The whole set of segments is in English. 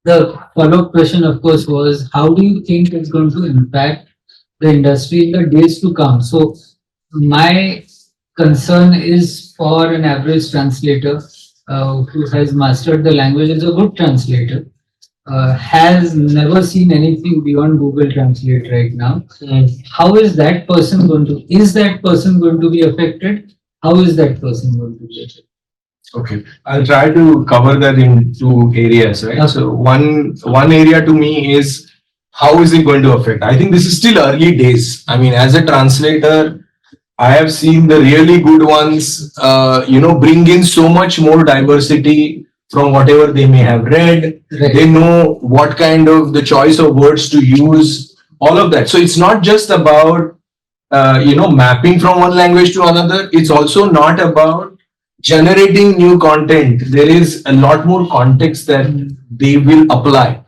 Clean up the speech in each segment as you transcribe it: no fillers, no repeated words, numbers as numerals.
The follow-up question, of course, was how do you think it's going to impact the industry in the days to come? So my concern is for an average translator who has mastered the language, is a good translator, has never seen anything beyond Google Translate right now. How is that person going to? Is that person going to be affected? How is that person going to be affected? Okay, I'll try to cover that in two areas, right? Okay. So one area to me is how is it going to affect? I think this is still early days. I mean, as a translator, I have seen the really good ones, bring in so much more diversity from whatever they may have read. Right. They know what kind of the choice of words to use, all of that. So it's not just about, mapping from one language to another. It's also not about generating new content. There is a lot more context that they will apply,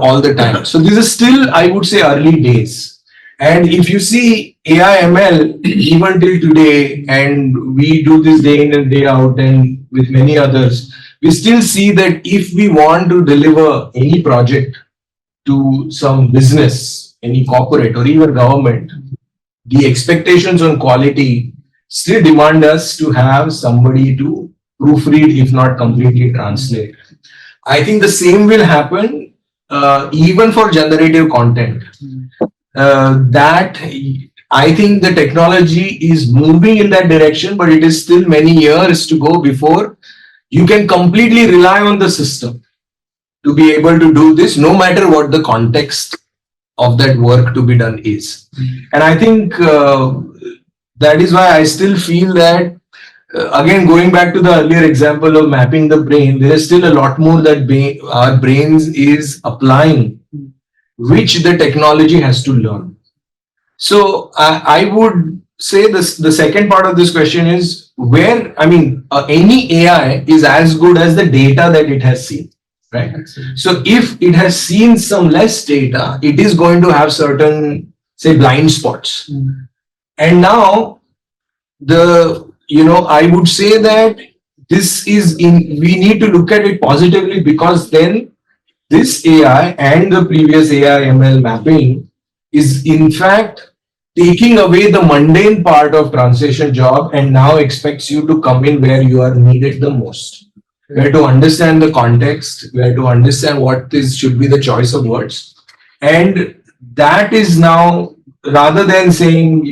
all the time. So this is still, I would say, early days. And if you see AI ML, even till today, and we do this day in and day out, and with many others, we still see that if we want to deliver any project to some business, any corporate or even government, the expectations on quality still demand us to have somebody to proofread, if not completely translate. I think the same will happen even for generative content. That I think the technology is moving in that direction, but it is still many years to go before you can completely rely on the system to be able to do this, no matter what the context of that work to be done is. And I think that is why I still feel that, again, going back to the earlier example of mapping the brain, there is still a lot more that our brains is applying, which the technology has to learn. So I would say this, the second part of this question is where, any AI is as good as the data that it has seen, right? So if it has seen some less data, it is going to have certain, say, blind spots. And now I would say that we need to look at it positively, because then this AI and the previous AI ML mapping is in fact taking away the mundane part of translation job and now expects you to come in where you are needed the most. Where to understand the context, where to understand what should be the choice of words. And that is now, rather than saying,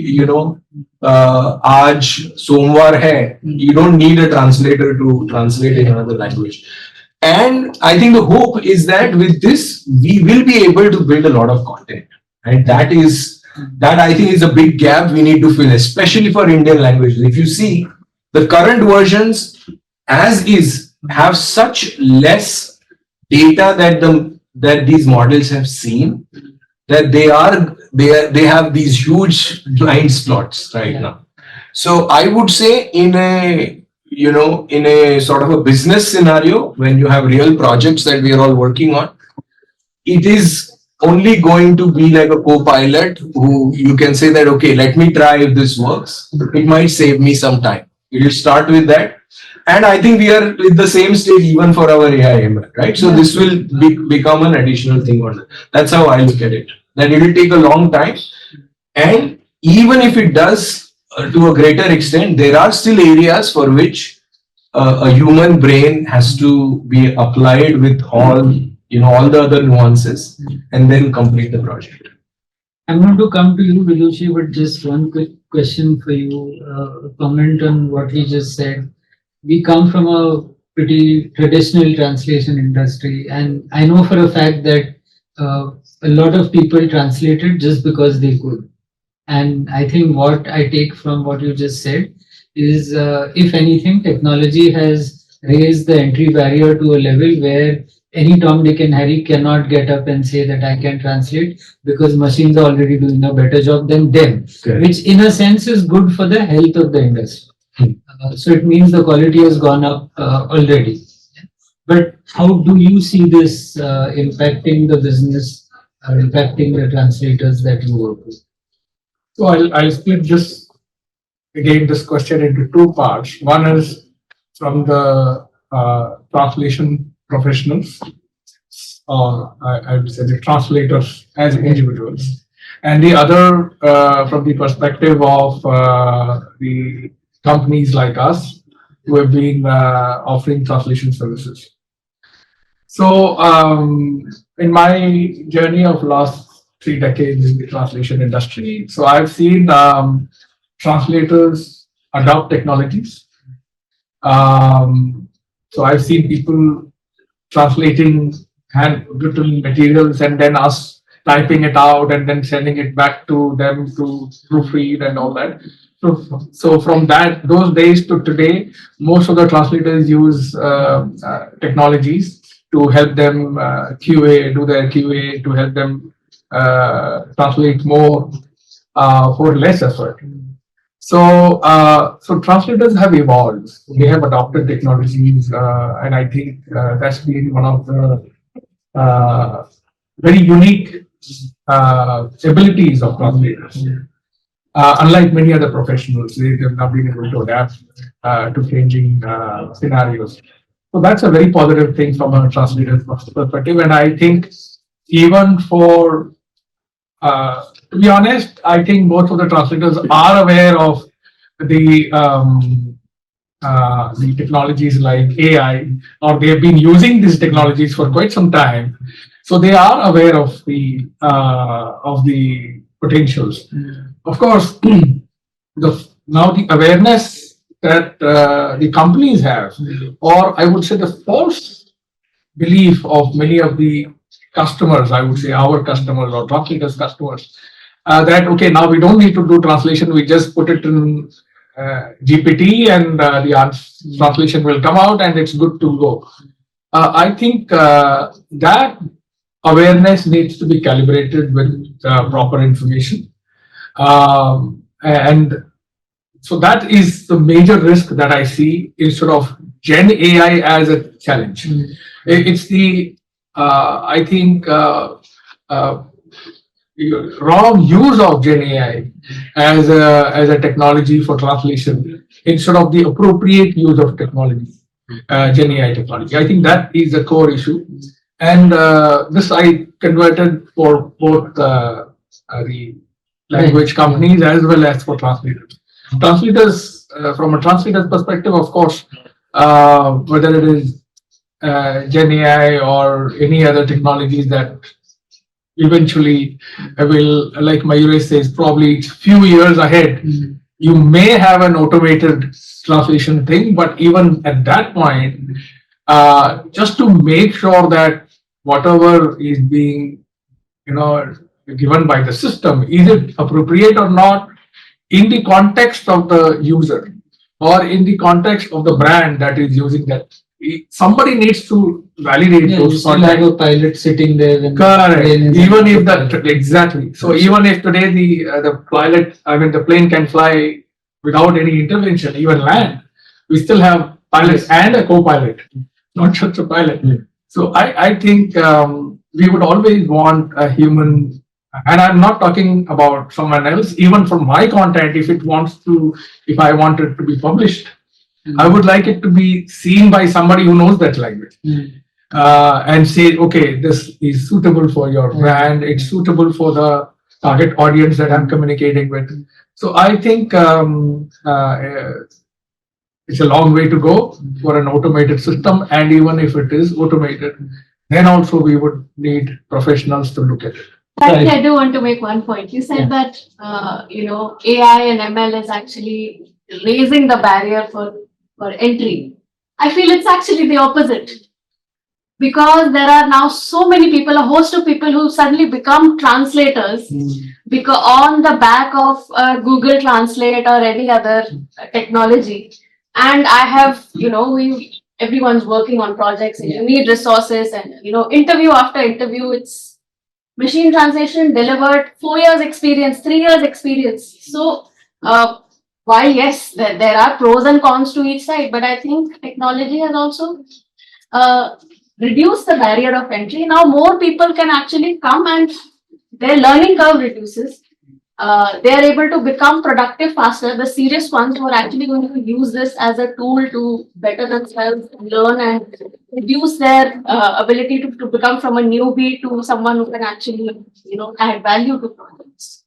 Aaj Somwar hai, you don't need a translator to translate in another language. And I think the hope is that with this, we will be able to build a lot of content. And that I think is a big gap we need to fill, especially for Indian languages. If you see the current versions as is have such less data that these models have seen, that they have these huge blind spots right now. So I would say in a sort of a business scenario, when you have real projects that we are all working on, it is only going to be like a co-pilot who you can say that, okay, let me try if this works. It might save me some time. It will start with that. And I think we are with the same stage even for our AI ML, right? So this will become an additional thing on that. That's how I look at it. That it will take a long time. And even if it does to a greater extent, there are still areas for which a human brain has to be applied with all the other nuances and then complete the project. I'm going to come to you, Vidushi, but just one quick question for you. Comment on what he just said. We come from a pretty traditional translation industry, and I know for a fact that a lot of people translated just because they could. And I think what I take from what you just said is, if anything, technology has raised the entry barrier to a level where any Tom, Dick and Harry cannot get up and say that I can translate, because machines are already doing a better job than them, which in a sense is good for the health of the industry. So it means the quality has gone up already. But how do you see this impacting the business, impacting the translators that you work with? So I'll split this question into two parts. One is from the translation professionals. or I would say the translators as individuals, and the other from the perspective of the companies like us who have been offering translation services. So, in my journey of last 3 decades in the translation industry, so I've seen translators adopt technologies. So I've seen people translating handwritten materials and then us typing it out and then sending it back to them to proofread and all that. So from those days to today, most of the translators use technologies to help them do their QA, to help them translate more for less effort. So translators have evolved. They have adopted technologies, and I think that's been one of the very unique abilities of translators. Unlike many other professionals, they have not been able to adapt to changing scenarios. So that's a very positive thing from a translator's perspective. And I think even for, to be honest, I think most of the translators are aware of the technologies like AI, or they have been using these technologies for quite some time. So they are aware of the potentials. Of course, now the awareness that the companies have, or I would say the false belief of many of the customers, I would say our customers or translators' customers, that okay, now we don't need to do translation, we just put it in GPT and the translation will come out and it's good to go. I think that awareness needs to be calibrated with proper information. And so that is the major risk that I see instead of Gen AI as a challenge. It's the, I think, wrong use of Gen AI as a technology for translation instead of the appropriate use of technology, Gen AI technology. I think that is a core issue. And this I converted for both the language companies as well as for translators. Translators, from a translator's perspective, of course, whether it is Gen AI or any other technologies that eventually will, like Mayuresh says, probably it's few years ahead. You may have an automated translation thing, but even at that point, just to make sure that whatever is being, given by the system, is it appropriate or not in the context of the user or in the context of the brand that is using that. Somebody needs to validate those. You still have a pilot sitting there. Correct. Even if that, exactly. So even if today the pilot, the plane can fly without any intervention, even land, we still have pilot and a co-pilot, not just a pilot. So I think we would always want a human, and I'm not talking about someone else, even for my content, if I want it to be published, I would like it to be seen by somebody who knows that language and say, okay, this is suitable for your brand, it's suitable for the target audience that I'm communicating with. So I think it's a long way to go for an automated system, and even if it is automated, then also we would need professionals to look at it. I do want to make one point. You said that AI and ML is actually raising the barrier for entry. I feel it's actually the opposite, because there are now so many people, a host of people who suddenly become translators because on the back of Google Translate or any other technology. And I have, everyone's working on projects and you need resources and, interview after interview, it's machine translation delivered 4 years experience, 3 years experience. So, while yes, there are pros and cons to each side, but I think technology has also reduced the barrier of entry. Now more people can actually come and their learning curve reduces. they are able to become productive faster. The serious ones who are actually going to use this as a tool to better themselves, learn and reduce their ability to become from a newbie to someone who can actually, add value to projects.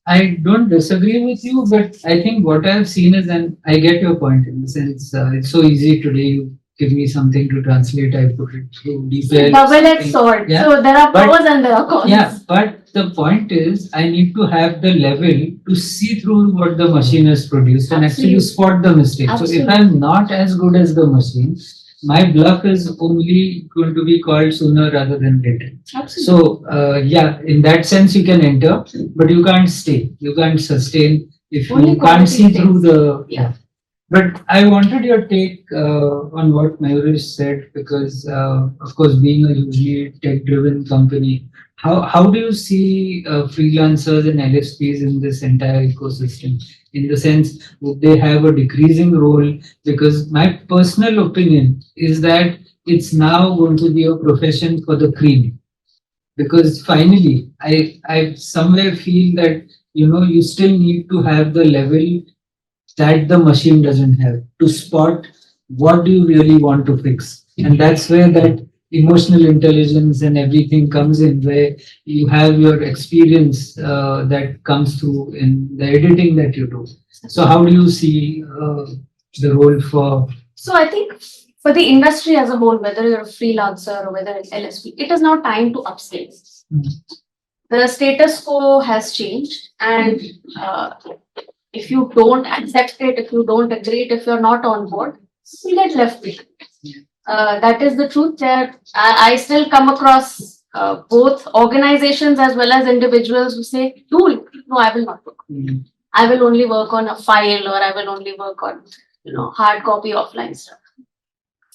I don't disagree with you, but I think what I've seen is, and I get your point in the sense, it's so easy today. You give me something to translate, I put it through DeepL. Double-edged sword. Yeah. So there are But- pros and there are cons. Yeah, but the point is, I need to have the level to see through what the machine has produced and actually Absolutely. spot the mistake. So if Absolutely. I'm not as good as the machine, my bluff is only going to be called sooner rather than later. Absolutely. So, yeah, in that sense, you can enter, but you can't stay. You can't sustain if Only you can't see quality through stays. the. Yeah. But I wanted your take on what Mayuresh said, because, of course, being a hugely tech-driven company, how do you see freelancers and LSPs in this entire ecosystem? In the sense, would they have a decreasing role? Because my personal opinion is that it's now going to be a profession for the cream. Because finally, I somewhere feel that, you still need to have the level that the machine doesn't have to spot what do you really want to fix. And that's where that emotional intelligence and everything comes in, where you have your experience that comes through in the editing that you do. So how do you see the role for? So I think for the industry as a whole, whether you're a freelancer or whether it's LSP, it is now time to upscale. Mm. The status quo has changed, and if you don't accept it, if you don't agree it, if you're not on board, you get left behind. That is the truth. There, I still come across both organizations as well as individuals who say, "Tool, no, I will not work. Mm. I will only work on a file, or I will only work on, hard copy offline stuff."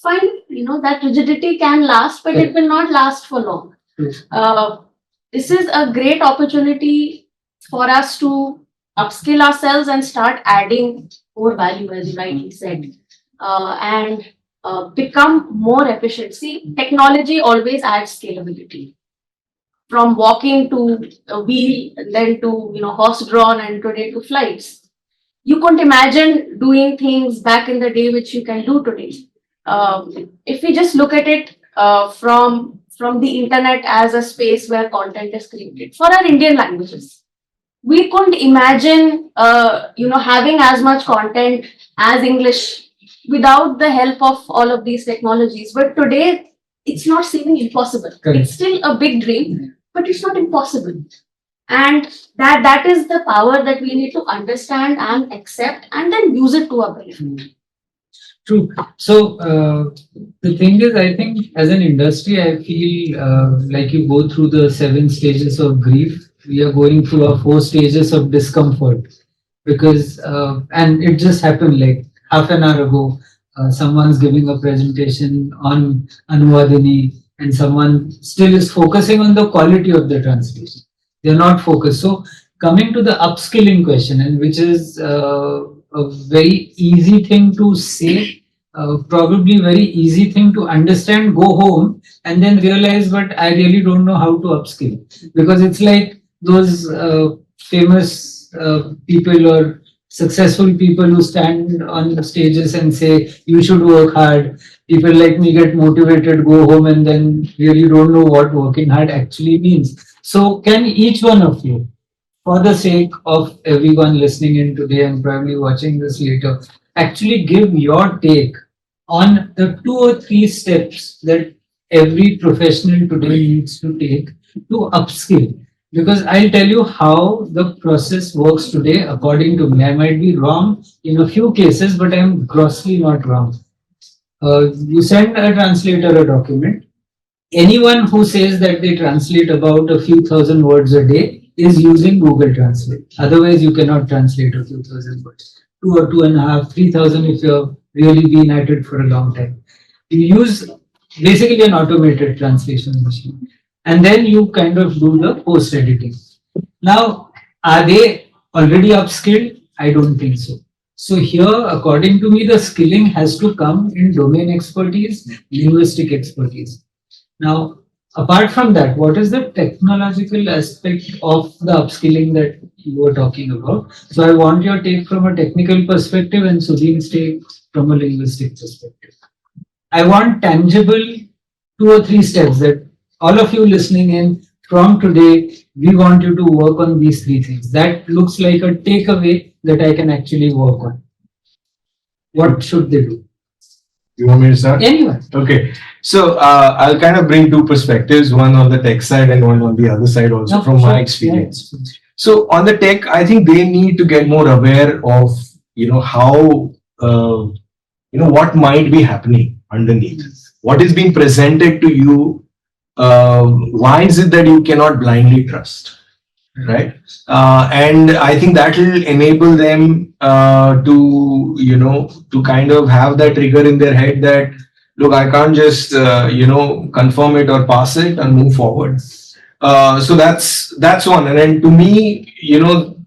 Fine, that rigidity can last, but it will not last for long. This is a great opportunity for us to upskill ourselves and start adding more value, as you rightly said, and become more efficient. See, technology always adds scalability. From walking to a wheel, and then to horse drawn, and today to flights. You couldn't imagine doing things back in the day which you can do today. If we just look at it from the internet as a space where content is created for our Indian languages, we couldn't imagine having as much content as English without the help of all of these technologies. But today, it's not seeming impossible. Correct. It's still a big dream, but it's not impossible. And that is the power that we need to understand and accept, and then use it to our benefit. True. So the thing is, I think as an industry, I feel like you go through the 7 stages of grief. We are going through our 4 stages of discomfort, because and it just happened like half an hour ago. Someone's giving a presentation on Anuvadini, and someone still is focusing on the quality of the translation. They're not focused. So coming to the upskilling question, and which is a very easy thing to say, probably very easy thing to understand, go home and then realize, but I really don't know how to upskill. Because it's like those famous people or successful people who stand on the stages and say, you should work hard. People like me get motivated, go home, and then really don't know what working hard actually means. So can each one of you, for the sake of everyone listening in today and probably watching this later, actually give your take on the 2 or 3 steps that every professional today needs to take to upskill? Because I'll tell you how the process works today according to me. I might be wrong in a few cases, but I'm grossly not wrong. You send a translator a document. Anyone who says that they translate about a few thousand words a day is using Google Translate. Otherwise, you cannot translate a few thousand words. 2 or 2.5, 3,000 if you've really been at it for a long time. You use basically an automated translation machine. And then you kind of do the post editing. Now, are they already upskilled? I don't think so. So here, according to me, the skilling has to come in domain expertise, linguistic expertise. Now, Apart from that, what is the technological aspect of the upskilling that you were talking about? So I want your take from a technical perspective and Sudhin's take from a linguistic perspective. I want tangible 2 or 3 steps that all of you listening in from today, we want you to work on these 3 things. That looks like a takeaway that I can actually work on. What should they do? You want me to start? Anyone? Okay. So I'll kind of bring two perspectives, one on the tech side and one on the other side also No, from sure. my experience. Yeah. So on the tech, I think they need to get more aware of, how, what might be happening underneath. What is being presented to you? Why is it that you cannot blindly trust? Right? And I think that will enable them to kind of have that trigger in their head that, look, I can't just, confirm it or pass it and move forward. So that's one. And then to me,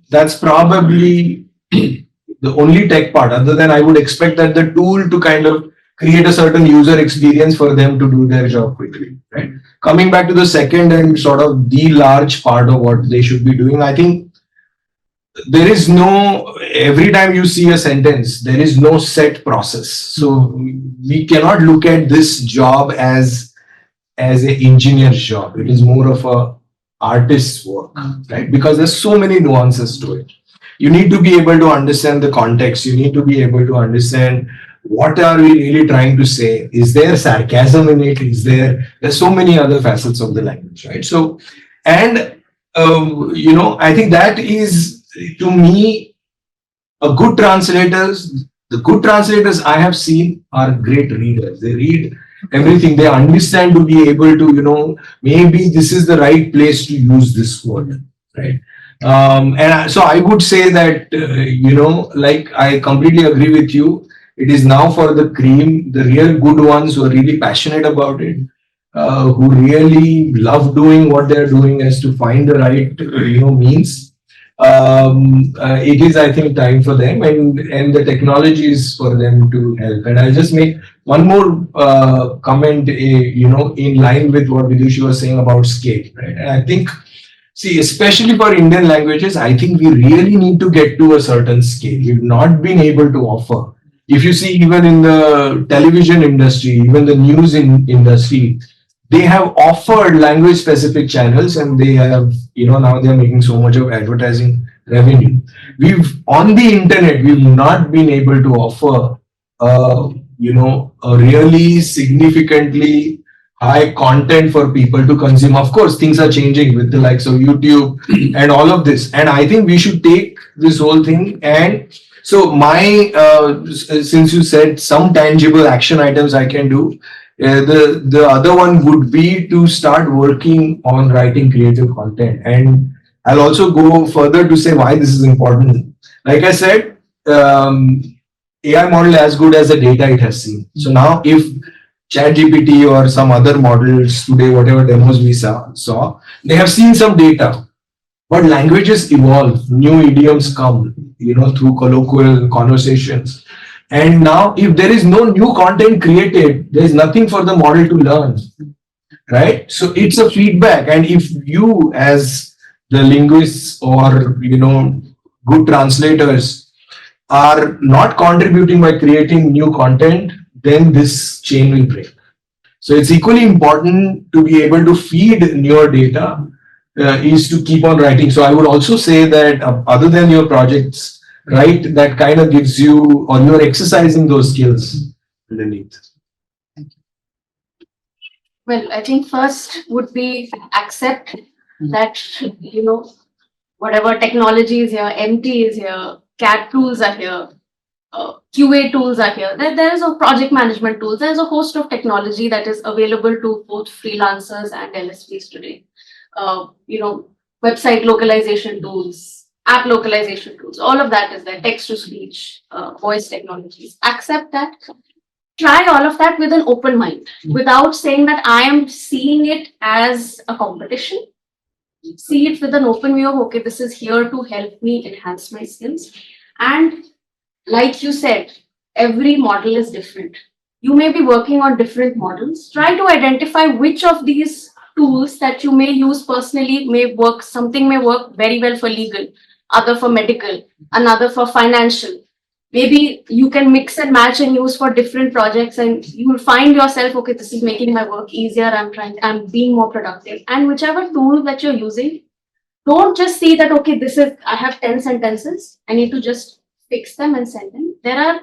that's probably the only tech part, other than I would expect that the tool to kind of create a certain user experience for them to do their job quickly, right? Coming back to the second and sort of the large part of what they should be doing, I think there is no, every time you see a sentence, there is no set process. So we cannot look at this job as an engineer's job. It is more of a artist's work, right? Because there's so many nuances to it. You need to be able to understand the context. You need to be able to understand what are we really trying to say. Is there sarcasm in it? There's so many other facets of the language, right? So, and I think that is, to me, the good translators I have seen are great readers. They read everything. They understand to be able to, maybe this is the right place to use this word, right? So I would say that, like I completely agree with you. It is now for the cream, the real good ones who are really passionate about it, who really love doing what they're doing, as to find the right, means. It is, I think, time for them, and the technology is for them to help. And I'll just make one more comment, in line with what Vidushi was saying about scale, right? And I think, see, especially for Indian languages, I think we really need to get to a certain scale. We've not been able to offer. If you see, even in the television industry, even the news industry, they have offered language specific channels, and they have, now they're making so much of advertising revenue. On the internet, we've not been able to offer, a really significantly high content for people to consume. Of course, things are changing with the likes of YouTube and all of this. And I think we should take this whole thing. And so since you said some tangible action items I can do, the other one would be to start working on writing creative content. And I'll also go further to say why this is important. Like I said, AI model as good as the data it has seen. So now if ChatGPT or some other models today, whatever demos we saw, they have seen some data. But languages evolve, new idioms come, through colloquial conversations. And now, if there is no new content created, there is nothing for the model to learn, right? So it's a feedback. And if you, as the linguists or, good translators, are not contributing by creating new content, then this chain will break. So it's equally important to be able to feed newer data, is to keep on writing. So I would also say that other than your projects, right, that kind of gives you, or you're exercising those skills underneath. Well, I think first would be accept that, whatever technology is here, MT is here, CAD tools are here, QA tools are here. There is a project management tools. There is a host of technology that is available to both freelancers and LSPs today. Website localization tools, app localization tools, all of that is there. Text to speech, voice technologies. Accept that. Try all of that with an open mind, without saying that I am seeing it as a competition. See it with an open view of, okay, this is here to help me enhance my skills. And like you said, every model is different. You may be working on different models. Try to identify which of these 2 tools that you may use personally may work, something may work very well for legal, other for medical, another for financial. Maybe you can mix and match and use for different projects, and you will find yourself, okay, this is making my work easier. I'm being more productive. And whichever tool that you're using, don't just see that, okay, I have 10 sentences. I need to just fix them and send them. There are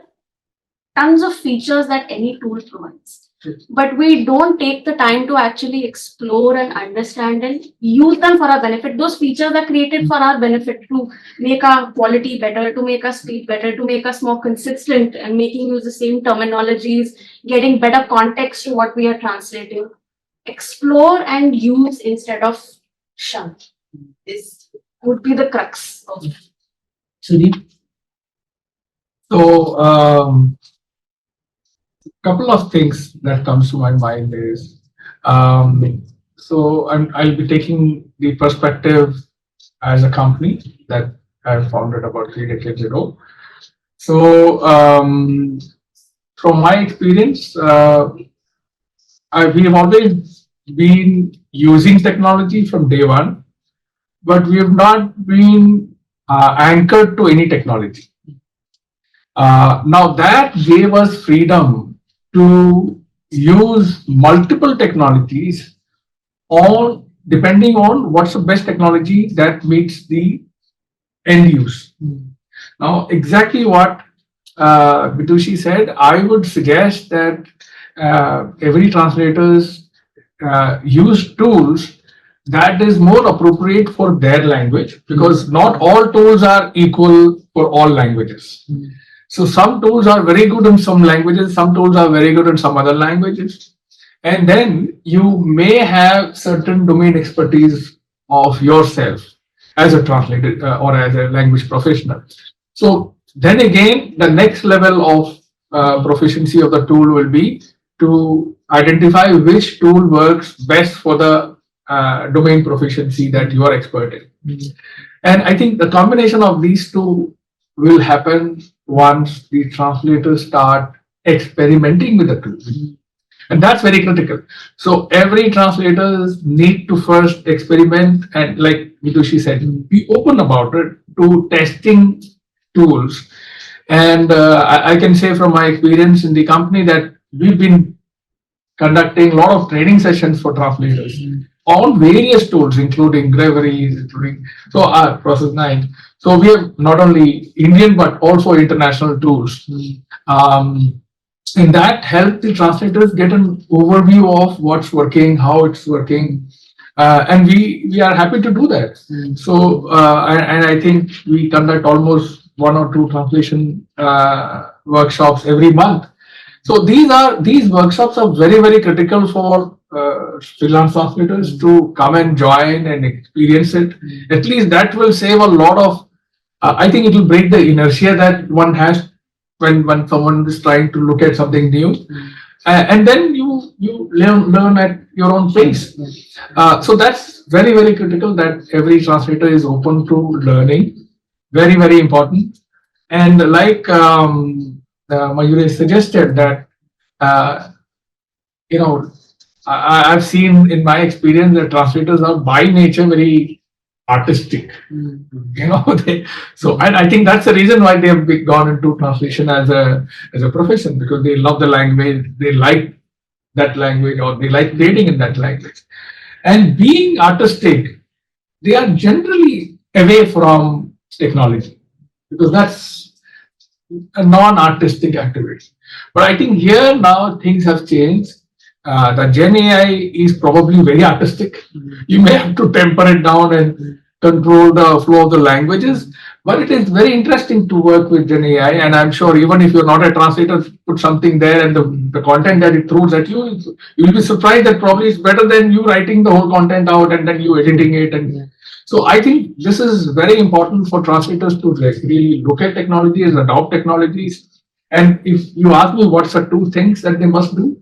tons of features that any tool provides. But we don't take the time to actually explore and understand and use them for our benefit. Those features are created for our benefit, to make our quality better, to make us speak better, to make us more consistent and making use the same terminologies, getting better context to what we are translating. Explore and use instead of shun. This would be the crux of it. Sudeep? So, couple of things that comes to my mind is, so I'll be taking the perspective as a company that I founded about 3 decades ago. So, from my experience, we have always been using technology from day one, but we have not been anchored to any technology. Now that gave us freedom to use multiple technologies depending on what's the best technology that meets the end use. Now, exactly what Vitushi said, I would suggest that every translators use tools that is more appropriate for their language, because not all tools are equal for all languages. So some tools are very good in some languages, some tools are very good in some other languages. And then you may have certain domain expertise of yourself as a translator or as a language professional. So then again, the next level of proficiency of the tool will be to identify which tool works best for the domain proficiency that you are expert in. And I think the combination of these two will happen once the translators start experimenting with the tool. And that's very critical. So every translators need to first experiment, and like Vitushi said, be open about it to testing tools. And I can say from my experience in the company that we've been conducting a lot of training sessions for translators on various tools, including Graveries, including Process 9. So we have not only Indian but also international tools. And that helps the translators get an overview of what's working, how it's working. And we are happy to do that. So, and I think we conduct almost 1 or 2 translation workshops every month. So these workshops are very, very critical for freelance translators to come and join and experience it. At least that will save a lot of, I think it will break the inertia that one has when someone is trying to look at something new. And then you learn at your own pace. So that's very, very critical that every translator is open to learning. Very, very important. And like Mayuri suggested that, I've seen in my experience that translators are by nature very artistic. And I think that's the reason why they have gone into translation as a profession, because they love the language, they like that language, or they like reading in that language. And being artistic, they are generally away from technology, because that's a non-artistic activity. But I think here now things have changed. The Gen AI is probably very artistic. You may have to temper it down and control the flow of the languages, but it is very interesting to work with Gen AI. And I'm sure even if you're not a translator, put something there and the content that it throws at you, you'll be surprised that probably it's better than you writing the whole content out and then you editing it. And so I think this is very important for translators to really look at technologies, adopt technologies. And if you ask me what's the 2 things that they must do,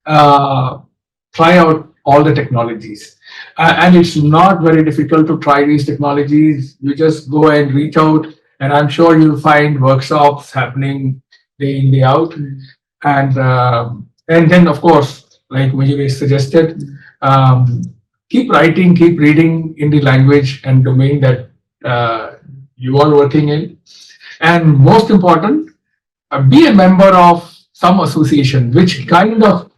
try out all the technologies. And it's not very difficult to try these technologies. You just go and reach out, and I'm sure you'll find workshops happening day in, day out. And then, of course, like Mayuri suggested, keep writing, keep reading in the language and domain that you are working in. And most important, be a member of some association, which kind of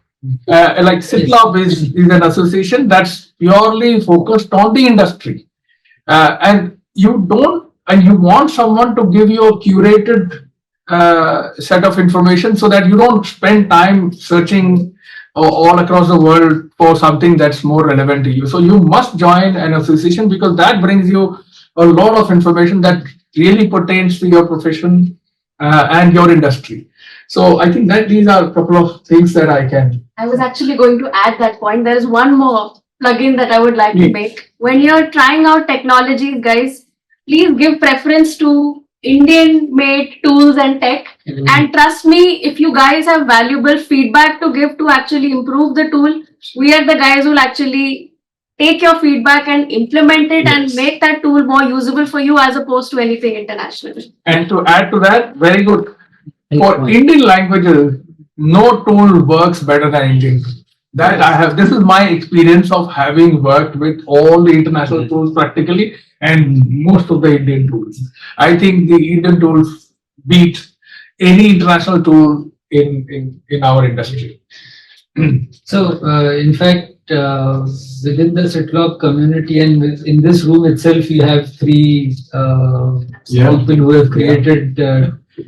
like CITLoB is an association that's purely focused on the industry. And you want someone to give you a curated set of information so that you don't spend time searching all across the world for something that's more relevant to you. So you must join an association because that brings you a lot of information that really pertains to your profession and your industry. So I think that these are a couple of things that I was actually going to add that point. There is one more plugin that I would like to Please. make. When you're trying out technologies, guys, please give preference to Indian made tools and tech. And trust me, if you guys have valuable feedback to give to actually improve the tool, we are the guys who will actually take your feedback and implement it and make that tool more usable for you as opposed to anything international. And to add to that, very good. For Indian languages, no tool works better than Indian. That I have. This is my experience of having worked with all the international tools practically and most of the Indian tools. I think the Indian tools beat any international tool in our industry. So, in fact, within the CITLoB community and in this room itself, you have three people who have created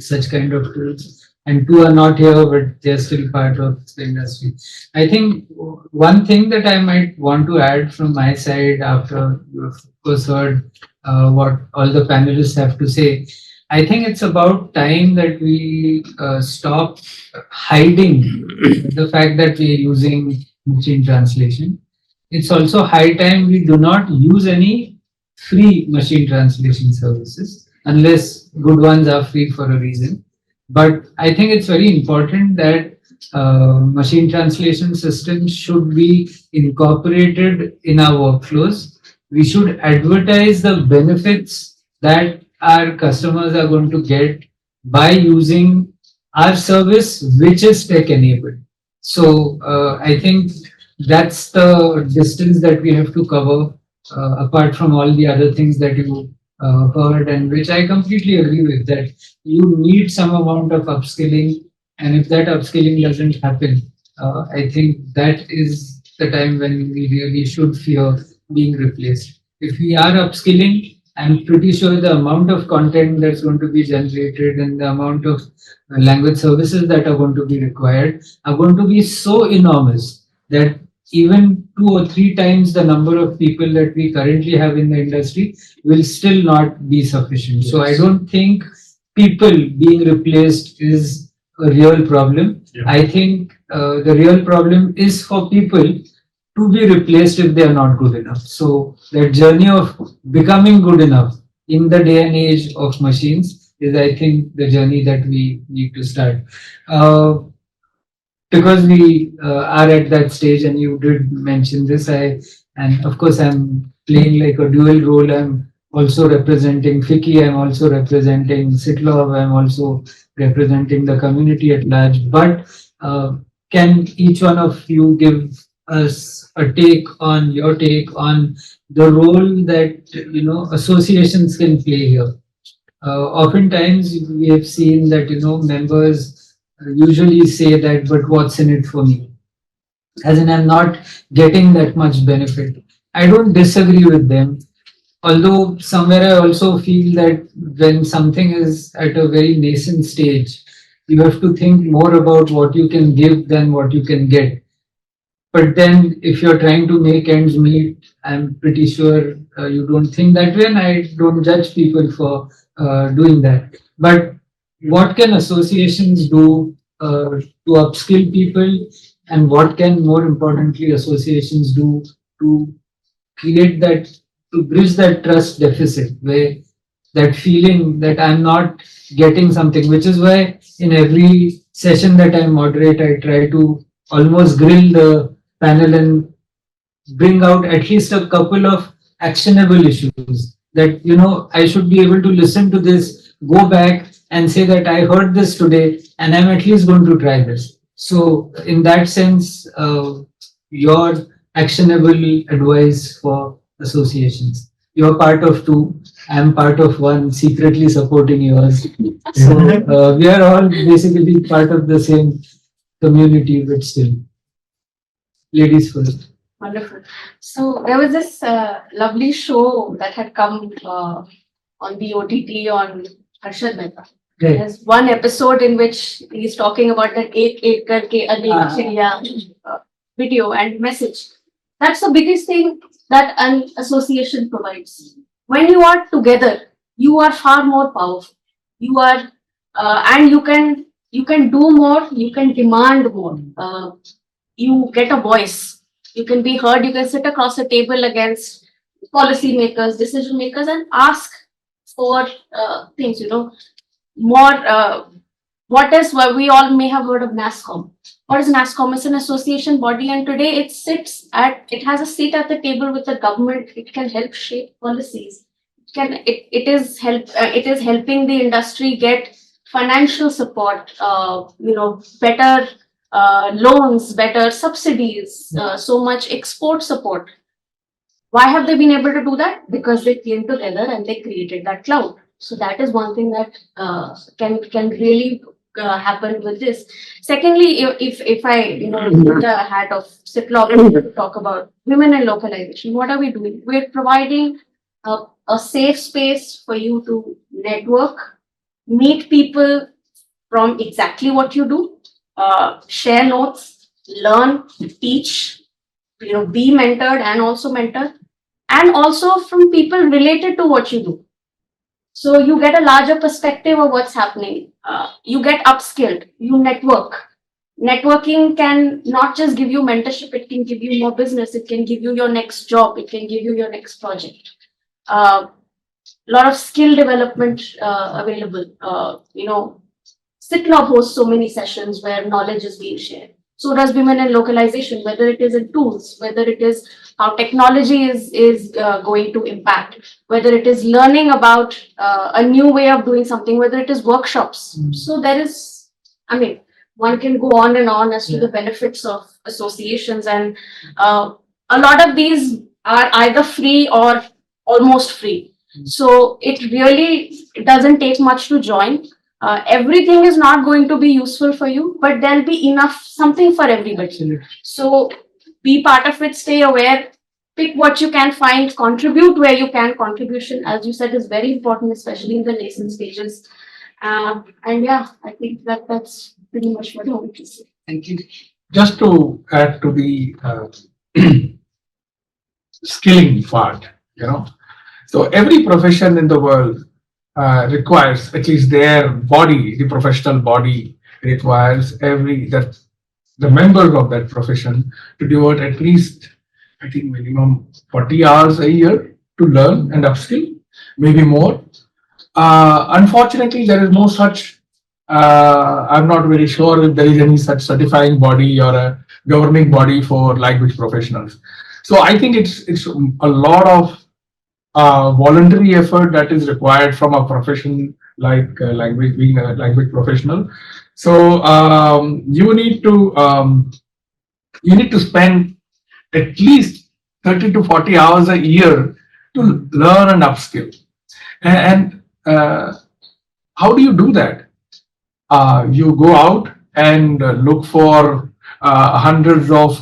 such kind of tools, and two are not here, but they're still part of the industry. I think one thing that I might want to add from my side after you've of course heard what all the panelists have to say, I think it's about time that we stop hiding the fact that we are using machine translation. It's also high time we do not use any free machine translation services unless good ones are free for a reason. But I think it's very important that machine translation systems should be incorporated in our workflows. We should advertise the benefits that our customers are going to get by using our service, which is tech enabled. So I think that's the distance that we have to cover, apart from all the other things that you heard, and which I completely agree with, that you need some amount of upskilling, and if that upskilling doesn't happen, I think that is the time when we really should fear being replaced. If we are upskilling, I'm pretty sure the amount of content that's going to be generated and the amount of language services that are going to be required are going to be so enormous that even 2 or 3 times the number of people that we currently have in the industry will still not be sufficient. So I don't think people being replaced is a real problem. I think the real problem is for people to be replaced if they are not good enough. So that journey of becoming good enough in the day and age of machines is, I think, the journey that we need to start. Because we are at that stage, and you did mention this, and of course I'm playing like a dual role. I'm also representing FICCI, I'm also representing CITLoB, I'm also representing the community at large. But can each one of you give us a your take on the role that associations can play here? Oftentimes we have seen that members usually say that, but what's in it for me? As in, I'm not getting that much benefit. I don't disagree with them. Although somewhere I also feel that when something is at a very nascent stage, you have to think more about what you can give than what you can get. But then if you're trying to make ends meet, I'm pretty sure you don't think that way, and I don't judge people for doing that. But what can associations do to upskill people, and what can, more importantly, associations do to create that, to bridge that trust deficit, where that feeling that I'm not getting something, which is why in every session that I moderate, I try to almost grill the panel and bring out at least a couple of actionable issues that, I should be able to listen to this, go back and say that I heard this today and I'm at least going to try this. So in that sense, your actionable advice for associations. You're part of two, I'm part of one, secretly supporting yours. So we are all basically part of the same community, but still, ladies first. Wonderful. So there was this lovely show that had come on the OTT on Harshad Mehta. Right. There's one episode in which he's talking about that ek ek karke anek chiriya video and message. That's the biggest thing that an association provides. When you are together, you are far more powerful. You are, and you can do more. You can demand more. You get a voice. You can be heard. You can sit across a table against policy makers, decision makers, and ask for things. More. What is what we all may have heard of NASCOM. What is NASCOM? It's an association body, and today it has a seat at the table with the government. It can help shape policies. It is helping the industry get financial support. Better loans, better subsidies, so much export support. Why have they been able to do that? Because they came together and they created that cloud. So that is one thing that can really happen with this. Secondly, if I put the hat of CITLoB to talk about women and localization, what are we doing? We're providing a safe space for you to network, meet people from exactly what you do, share notes, learn, teach, be mentored and also mentor, and also from people related to what you do. So you get a larger perspective of what's happening. You get upskilled, you network. Networking can not just give you mentorship, it can give you more business, it can give you your next job, it can give you your next project. Lot of skill development available. CITLoB hosts so many sessions where knowledge is being shared. So does women in localization, whether it is in tools, whether it is how technology is going to impact, whether it is learning about a new way of doing something, whether it is workshops. So there is, one can go on and on as to the benefits of associations, and a lot of these are either free or almost free. So it doesn't take much to join. Everything is not going to be useful for you, but there'll be something for everybody. Absolutely. So be part of it, stay aware, pick what you can find, contribute where you can. Contribution, as you said, is very important, especially in the nascent stages. And yeah, I think that's pretty much what I want to say. Thank you. Just to add to the skilling part, so every profession in the world requires, at least their body, the professional body requires the members of that profession to devote at least, I think, minimum 40 hours a year to learn and upskill, maybe more. Unfortunately, there is no such, I'm not very sure if there is any such certifying body or a governing body for language professionals. So I think it's a lot of voluntary effort that is required from a profession like language, being a language professional. So you need to spend at least 30 to 40 hours a year to learn and upskill. And how do you do that? You go out and look for hundreds of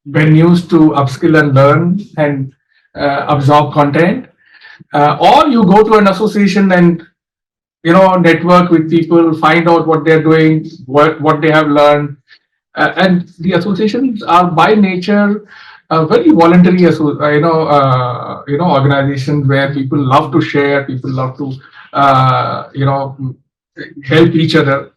venues to upskill and learn and absorb content, or you go to an association and network with people, find out what they're doing, what they have learned, and the associations are by nature very voluntary organizations where people love to share, people love to help each other.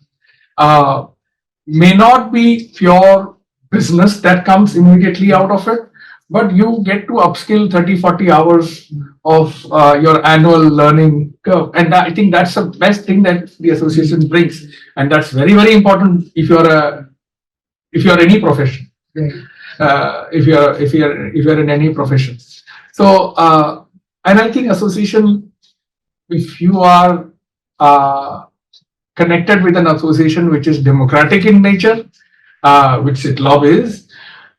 May not be pure business that comes immediately out of it, but you get to upskill 30-40 hours of your annual learning curve. And I think that's the best thing that the association brings. And that's very, very important if you're any profession. If you're in any profession. So, and I think association, if you are connected with an association which is democratic in nature, which CITLoB is,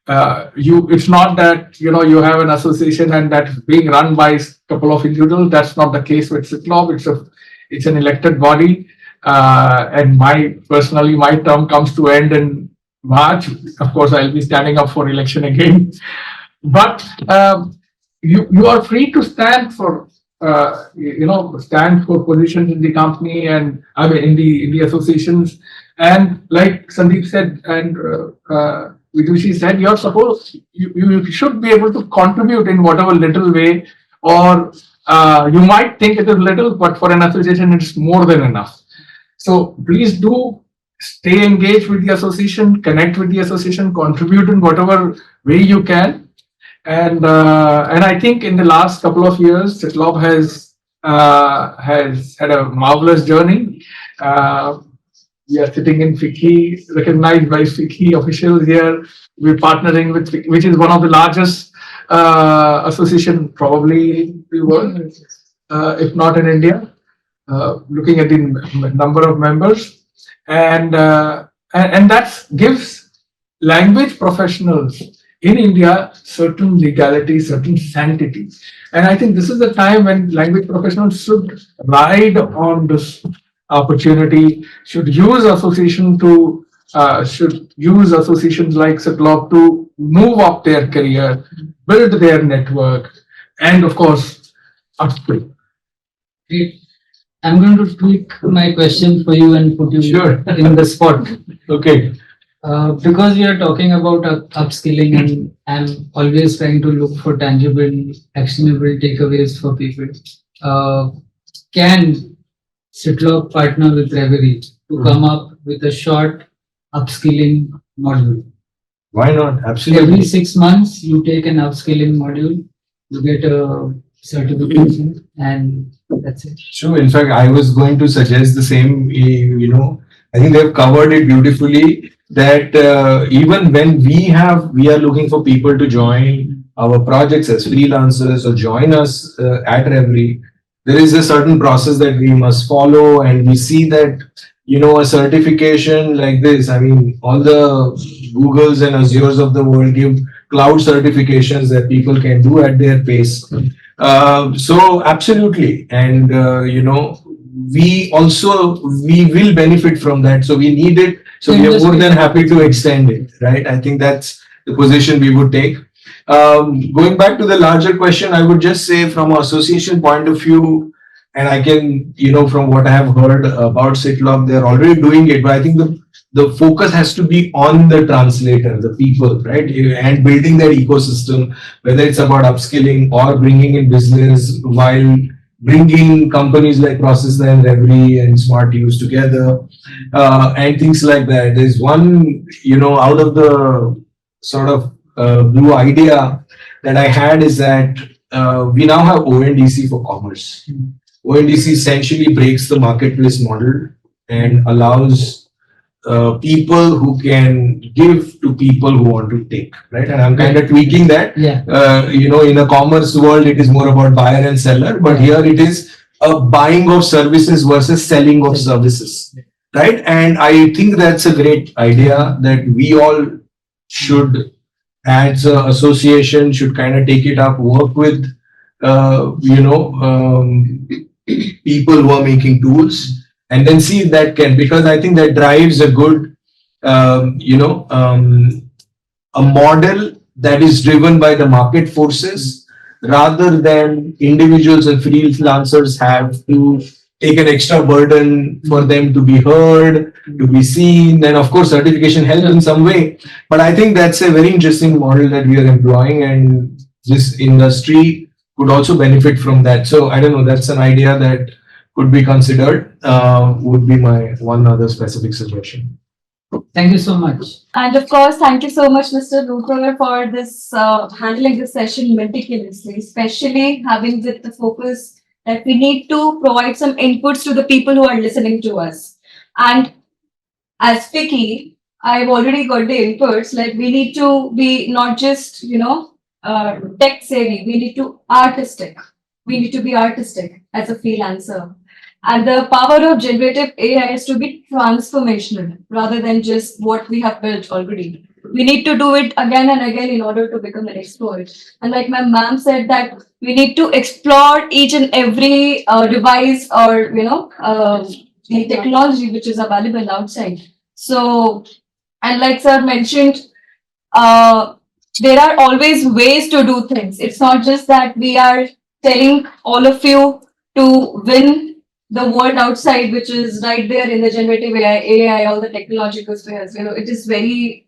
it's not that, you have an association and that's being run by a couple of individuals. That's not the case with CITLoB. It's an elected body. And personally, my term comes to end in March. Of course, I'll be standing up for election again. But you are free to stand for positions in the company, and I mean in the associations. And like Sandeep said, and Vidushi said, you should be able to contribute in whatever little way, or you might think it is little, but for an association it's more than enough. So please do stay engaged with the association, connect with the association, contribute in whatever way you can. And I think in the last couple of years, CITLoB has had a marvelous journey. We are sitting in FICCI, recognized by FICCI officials here. We're partnering with FICCI, which is one of the largest association probably in the world, if not in India. Looking at the number of members, and that gives language professionals in India certain legality, certain sanctity. And I think this is the time when language professionals should ride on this opportunity, should use associations like CITLoB to move up their career, build their network, and of course, upskill. Great. I'm going to tweak my question for you and put you in the spot. Okay. Because we are talking about upskilling, and I'm always trying to look for tangible, actionable takeaways for people. Can CITLoB partner with Reverie to come up with a short upskilling module? Why not? Absolutely. Every 6 months, you take an upskilling module, you get a certification, and that's it. Sure. In fact, I was going to suggest the same. I think they've covered it beautifully. That even when we are looking for people to join our projects as freelancers or join us at Reverie, there is a certain process that we must follow, and we see that a certification like this. I mean, all the Googles and Azures of the world give cloud certifications that people can do at their pace. So absolutely, and we will benefit from that. So we need it. So we are more than happy to extend it, right? I think that's the position we would take. Going back to the larger question, I would just say from an association point of view, and I can, from what I have heard about CITLoB, they're already doing it, but I think the focus has to be on the translator, the people, right? And building their ecosystem, whether it's about upskilling or bringing in business while bringing companies like Processor and Reverie and Smart Use together, and things like that. There's one, out of the sort of blue idea that I had is that we now have ONDC for commerce. ONDC essentially breaks the marketplace model and allows people who can give to people who want to take, right? And I'm kind of tweaking that. Yeah. In a commerce world, it is more about buyer and seller, but here it is a buying of services versus selling of services, right? And I think that's a great idea that we all should, as an association, should kind of take it up, work with, people who are making tools, and then see if that can, because I think that drives a good, a model that is driven by the market forces rather than individuals and freelancers have to take an extra burden for them to be heard, to be seen. And of course, certification helps in some way. But I think that's a very interesting model that we are employing, and this industry could also benefit from that. So I don't know, that's an idea that could be considered, would be my one other specific suggestion. Thank you so much. And of course, thank you so much, Mr. Rudra, for this handling this session meticulously, especially having with the focus that we need to provide some inputs to the people who are listening to us. And as FICCI, I've already got the inputs, like we need to be not just, tech savvy, we need to artistic. We need to be artistic as a freelancer. And the power of generative AI is to be transformational rather than just what we have built already. we need to do it again and again in order to become an expert. And like my ma'am said that we need to explore each and every device or, the technology which is available outside. So, and like sir mentioned, there are always ways to do things. It's not just that we are telling all of you to win the world outside, which is right there in the generative AI, all the technological spheres. It is very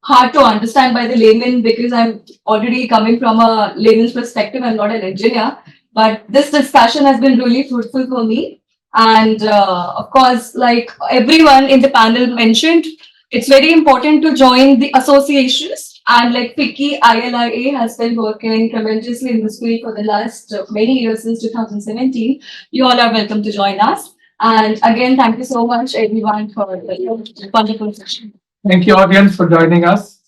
hard to understand by the layman because I'm already coming from a layman's perspective. I'm not an engineer, but this discussion has been really fruitful for me. And of course, like everyone in the panel mentioned, it's very important to join the associations. And like FICCI, ILIA has been working tremendously in this field for the last many years since 2017. You all are welcome to join us. And again, thank you so much, everyone, for the wonderful session. Thank you, audience, for joining us.